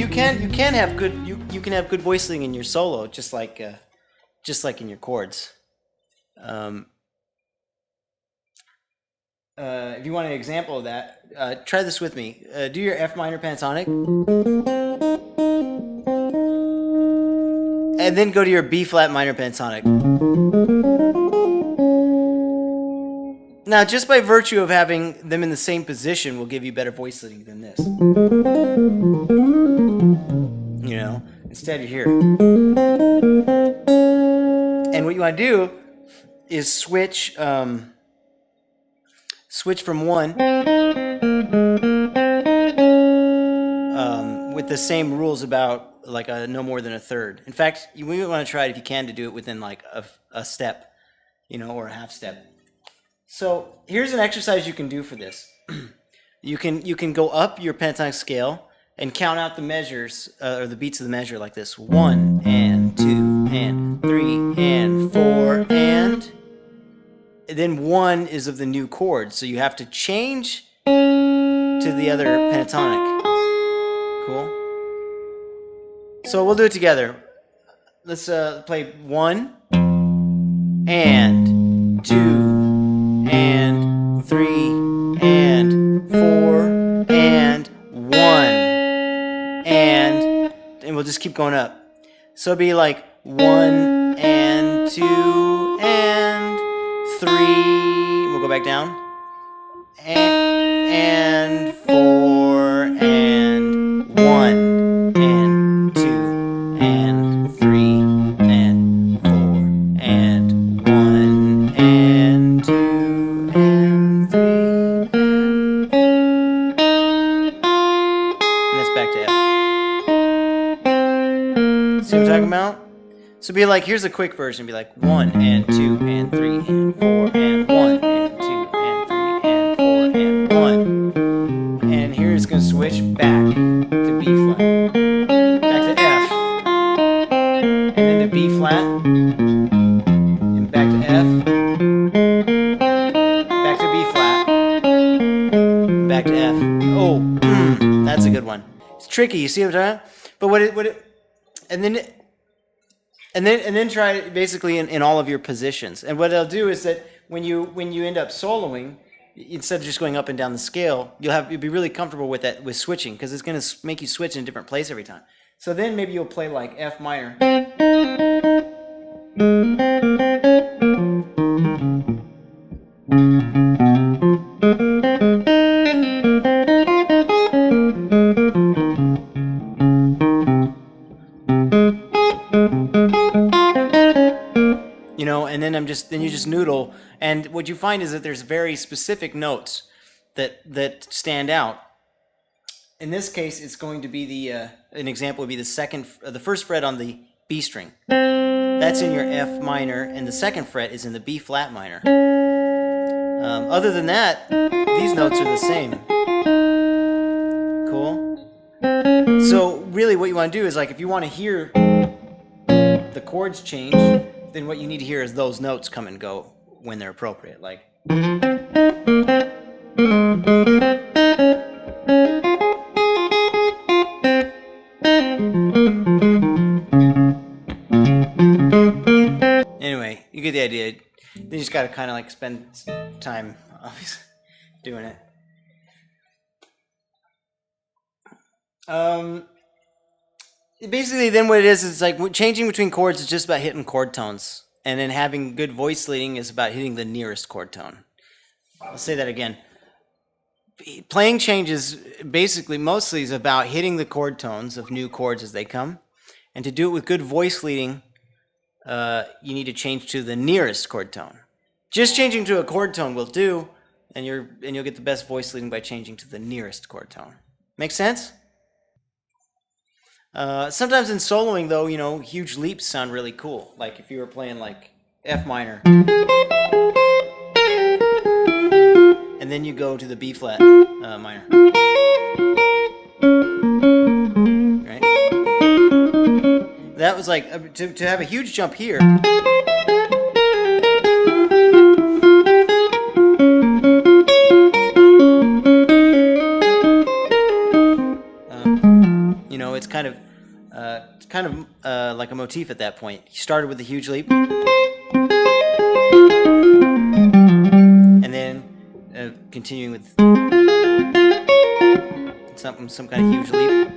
can have good you can have good voice leading in your solo, just like in your chords. If you want an example of that, try this with me. Do your F minor pentatonic, and then go to your B flat minor pentatonic. Now, just by virtue of having them in the same position will give you better voice leading than this. You know, instead you're here. And what you want to do is switch from one with the same rules about like no more than a third. In fact, you want to try it if you can to do it within like a step, you know, or a half step. So here's an exercise you can do for this. You can go up your pentatonic scale and count out the measures or the beats of the measure like this: 1 and 2 and 3 and 4 and then 1 is of the new chord, so you have to change to the other pentatonic. Cool. So we'll do it together. Let's play 1 and 2 and 3 and 4 and 1 and we'll just keep going up. So it'll be like 1 and 2 and 3. We'll go back down. And 4 and 1 and 2 and 3 and 4 and 1 and 2 and 3 and that's back to F. See what I'm talking about? So be like, here's a quick version. Be like 1 and 2 and 3 and 4 and 1 and 2 and 3 and 4 and 1. And here it's going to switch back to B flat, back to F, and then to B flat, and back to F, back to B flat, back to F. Oh, that's a good one. It's tricky. You see what I'm talking about? But and then try it basically in all of your positions. And what it'll do is that when you end up soloing, instead of just going up and down the scale, you'll be really comfortable with that, with switching, because it's going to make you switch in a different place every time. So then maybe you'll play like F minor. You know, and then you just noodle, and what you find is that there's very specific notes that stand out. In this case, it's going to be an example would be the first fret on the B string. That's in your F minor, and the second fret is in the B flat minor. Other than that, these notes are the same. Cool. So really, what you want to do is, like, if you want to hear the chords change, then what you need to hear is those notes come and go when they're appropriate. Like, anyway, you get the idea. You just got to kind of like spend time, obviously, doing it. Basically, then what it is like changing between chords is just about hitting chord tones, and then having good voice leading is about hitting the nearest chord tone. I'll say that again. Playing changes basically mostly is about hitting the chord tones of new chords as they come, and to do it with good voice leading, you need to change to the nearest chord tone. Just changing to a chord tone will do, and you'll get the best voice leading by changing to the nearest chord tone. Make sense? Sometimes in soloing, though, you know, huge leaps sound really cool. Like if you were playing like F minor, and then you go to the B flat minor, right? That was like to have a huge jump here. You know, it's kind of like a motif at that point. He started with a huge leap, and then continuing with some kind of huge leap.